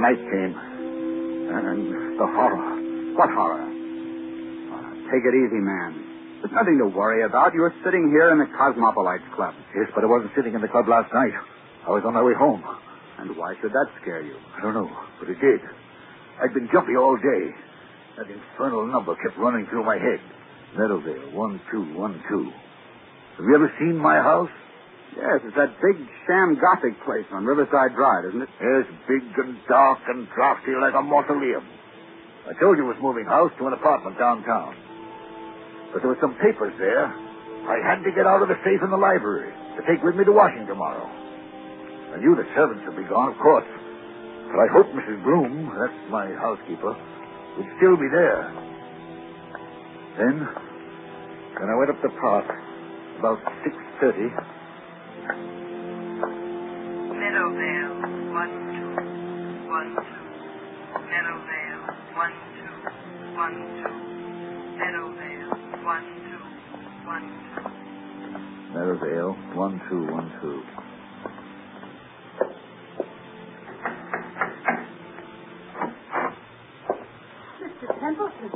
night came. And the horror. What horror? Take it easy, man. There's nothing to worry about. You were sitting here in the Cosmopolites Club. Yes, but I wasn't sitting in the club last night. I was on my way home. And why should that scare you? I don't know, but it did. I'd been jumpy all day. That infernal number kept running through my head. Meadowvale, 1212. Have you ever seen my house? Yes, it's that big sham Gothic place on Riverside Drive, isn't it? Yes, big and dark and drafty like a mausoleum. I told you it was moving house to an apartment downtown. But there were some papers there I had to get out of the safe in the library to take with me to Washington tomorrow. I knew the servants would be gone, of course. But I hoped Mrs. Broom, that's my housekeeper, would still be there. Then I went up the park about 6:30. Meadowvale, 1212. Meadowvale, 1212. Meadowvale, 1212. Meadowvale, 1212. Mr. Templeton,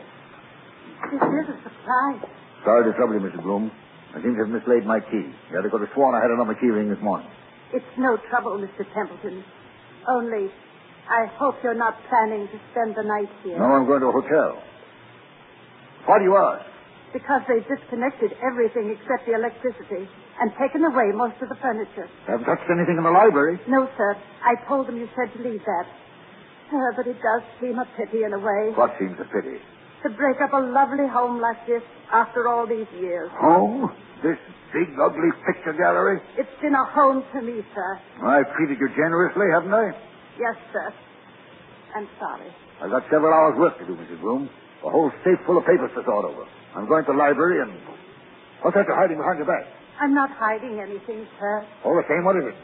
this is a surprise. Sorry to trouble you, Mr. Bloom. I seem to have mislaid my key. The other could have sworn I had it on my key ring this morning. It's no trouble, Mr. Templeton. Only, I hope you're not planning to spend the night here. No, I'm going to a hotel. Why do you ask? Because they've disconnected everything except the electricity and taken away most of the furniture. I haven't touched anything in the library. No, sir. I told them you said to leave that. But it does seem a pity in a way. What seems a pity? To break up a lovely home like this after all these years. Home? This big, ugly picture gallery? It's been a home to me, sir. I've treated you generously, haven't I? Yes, sir. I'm sorry. I've got several hours' work to do, Mrs. Bloom. A whole safe full of papers to sort over. I'm going to the library and... What's that you're hiding behind your back? I'm not hiding anything, sir. All the same, what is it?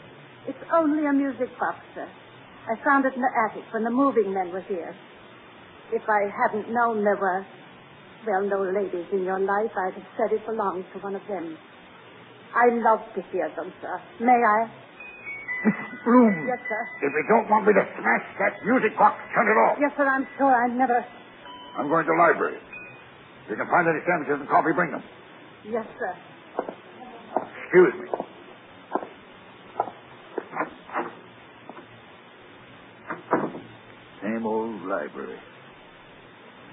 It's only a music box, sir. I found it in the attic when the moving men were here. If I hadn't known there were, no ladies in your life, I'd have said it belonged to one of them. I love to hear them, sir. May I? Mrs. Bloom. Yes, sir. If you don't want me to smash that music box, turn it off. Yes, sir, I'm sure I'd never... I'm going to the library. If you can find any sandwiches and coffee, bring them. Yes, sir. Excuse me. Same old library.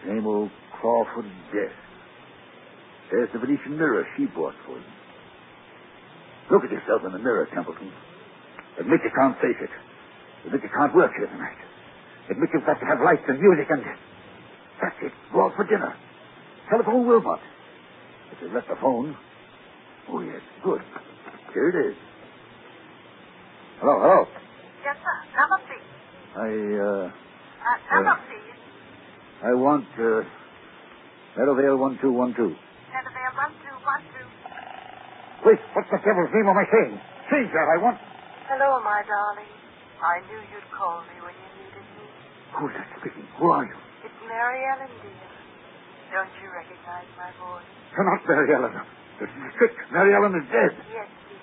Same old Crawford desk. There's the Venetian mirror she bought for you. Look at yourself in the mirror, Templeton. Admit you can't face it. Admit you can't work here tonight. Admit you've got to have lights and music and... That's it. Go out for dinner. Telephone Wilmot. If you've left the phone... Oh, yes. Good. Here it is. Hello. Yes, sir. Number, please. Number, please. I want, Meadowvale 1212. Meadowvale, 1212. Wait, what the devil's name am I saying? Say, sir, I want... Hello, my darling. I knew you'd call me when you needed me. Who's that speaking? Who are you? It's Mary Ellen, dear. Don't you recognize my voice? You're not Mary Ellen. This is trick. Mary Ellen is dead. Yes, dear.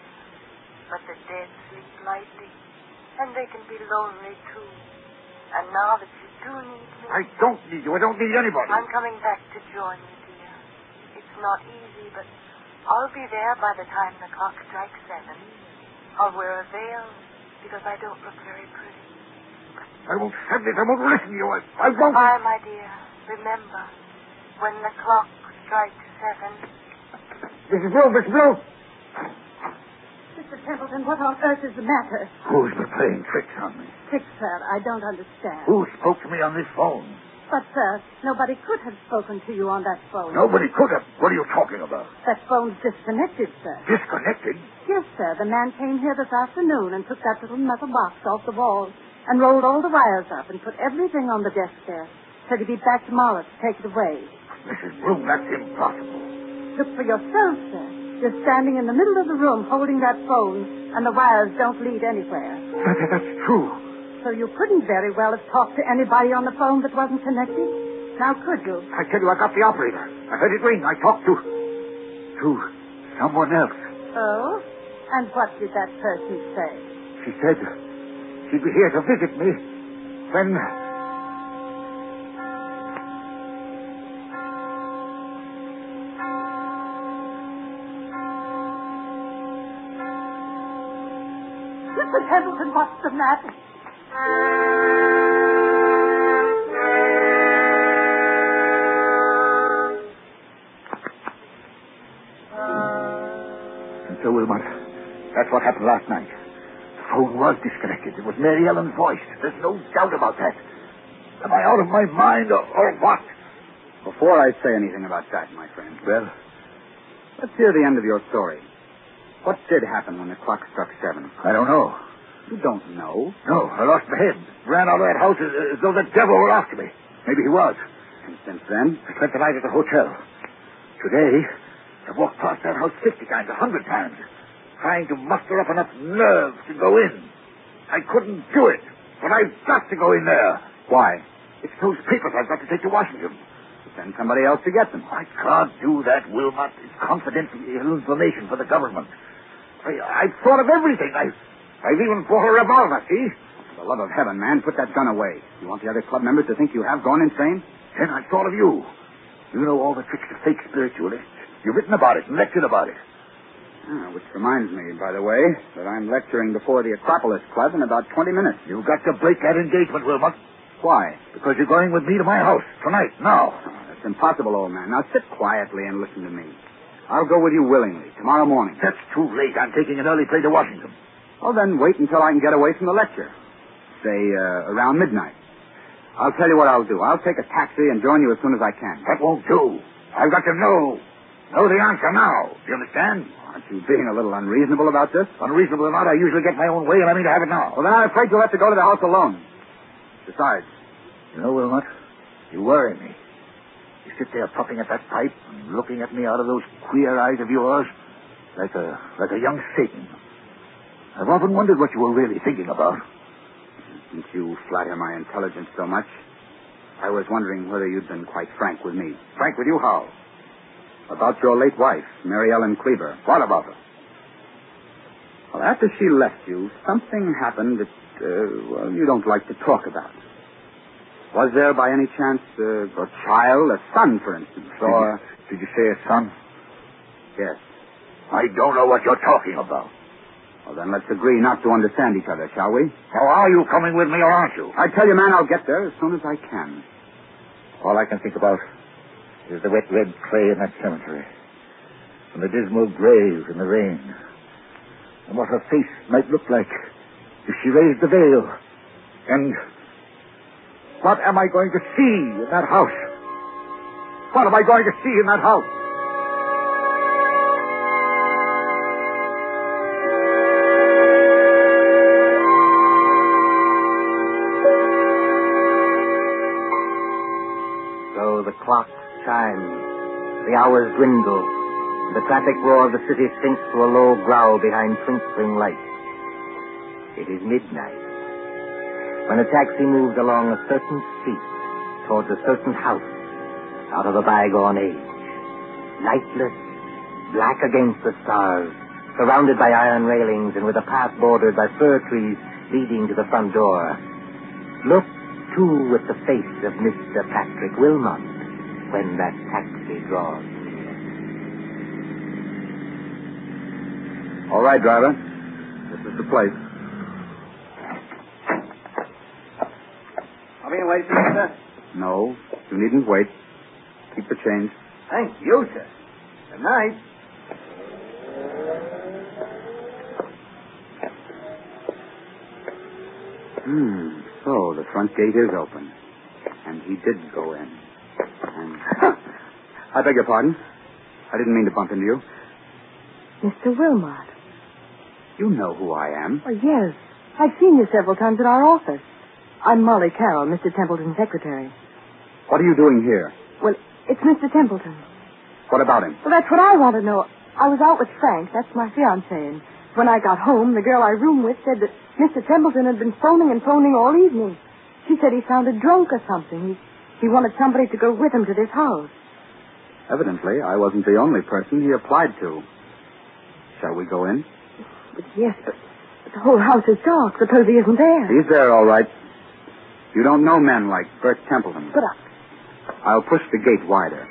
But the dead sleep lightly, and they can be lonely, too. And now that you do need me... I don't need you. I don't need anybody. I'm coming back to join you, dear. It's not easy, but I'll be there by the time the clock strikes 7. I'll wear a veil because I don't look very pretty. I won't stand it. I won't listen to you. I won't. Goodbye, my dear. Remember, when the clock strikes 7... Mrs. Bloom. Mr. Templeton, what on earth is the matter? Who's been playing tricks on me? Tricks, sir. I don't understand. Who spoke to me on this phone? But, sir, nobody could have spoken to you on that phone. Nobody could have. What are you talking about? That phone's disconnected, sir. Disconnected? Yes, sir. The man came here this afternoon and took that little metal box off the wall and rolled all the wires up and put everything on the desk there. Said he'd be back tomorrow to take it away. Mrs. Bloom, that's impossible. Look for yourself, sir. You're standing in the middle of the room holding that phone, and the wires don't lead anywhere. That's true. So you couldn't very well have talked to anybody on the phone that wasn't connected? Now, could you? I tell you, I got the operator. I heard it ring. I talked to someone else. Oh? And what did that person say? She said she'd be here to visit me When... Mr. Templeton, what's the matter? And so, Wilmot, that's what happened last night. The phone was disconnected. It was Mary Ellen's voice. There's no doubt about that. Am I out of my mind or what? Before I say anything about that, my friend, Well, let's hear the end of your story. What did happen when the clock struck 7? I don't know. You don't know. No, I lost my head. Ran out of that house as though the devil were after me. Maybe he was. And since then? I spent the night at the hotel. Today, I've walked past that house 50 times, 100 times, trying to muster up enough nerve to go in. I couldn't do it, but I've got to go in there. Why? It's those papers I've got to take to Washington. Send somebody else to get them. I can't do that, Wilmot. It's confidential information for the government. I've thought of everything. I've even bought a revolver, see? For the love of heaven, man, put that gun away. You want the other club members to think you have gone insane? Then I thought of you. You know all the tricks of fake spiritualists. You've written about it and lectured about it. Which reminds me, by the way, that I'm lecturing before the Acropolis Club in about 20 minutes. You've got to break that engagement, Wilmot. Why? Because you're going with me to my house tonight, now. That's impossible, old man. Now sit quietly and listen to me. I'll go with you willingly, tomorrow morning. That's too late. I'm taking an early train to Washington. Well, then wait until I can get away from the lecture. Say, around midnight. I'll tell you what I'll do. I'll take a taxi and join you as soon as I can. That won't do. I've got to know the answer now. Do you understand? Aren't you being a little unreasonable about this? Unreasonable or not, I usually get my own way, and I mean to have it now. Well, then I'm afraid you'll have to go to the house alone. Besides... You know, Wilmot, you worry me. You sit there puffing at that pipe and looking at me out of those queer eyes of yours like a young Satan. I've often wondered what you were really thinking about. Since you flatter my intelligence so much, I was wondering whether you'd been quite frank with me. Frank with you, how? About your late wife, Mary Ellen Cleaver. What about her? Well, after she left you, something happened that, you don't like to talk about. Was there, by any chance, a child, a son, for instance? Or... Did you say a son? Yes. I don't know what you're talking about. Well, then let's agree not to understand each other, shall we? Now, are you coming with me or aren't you? I tell you, man, I'll get there as soon as I can. All I can think about is the wet red clay in that cemetery, and the dismal graves in the rain, and what her face might look like if she raised the veil, and what am I going to see in that house? What am I going to see in that house? So the clock chimes, the hours dwindle, the traffic roar of the city sinks to a low growl behind twinkling lights. It is midnight, when a taxi moves along a certain street towards a certain house out of a bygone age. Lightless, black against the stars, surrounded by iron railings and with a path bordered by fir trees leading to the front door. Look, too, at the face of Mr. Patrick Wilmot when that taxi draws. All right, driver. This is the place. I'll be waiting, sir. No, you needn't wait. Keep the change. Thank you, sir. Good night. So the front gate is open. And he did go in. And... I beg your pardon. I didn't mean to bump into you. Mr. Wilmot. You know who I am. Oh, yes. I've seen you several times at our office. I'm Molly Carroll, Mr. Templeton's secretary. What are you doing here? Well, it's Mr. Templeton. What about him? Well, that's what I want to know. I was out with Frank, that's my fiancé, and when I got home, the girl I room with said that Mr. Templeton had been phoning all evening. She said he sounded drunk or something. He wanted somebody to go with him to this house. Evidently, I wasn't the only person he applied to. Shall we go in? But yes, but the whole house is dark. Suppose he isn't there. He's there, all right. You don't know men like Bert Templeton. Get up. I'll push the gate wider.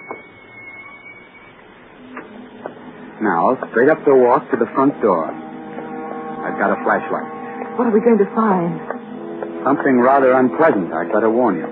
Now, straight up the walk to the front door. I've got a flashlight. What are we going to find? Something rather unpleasant, I'd better warn you.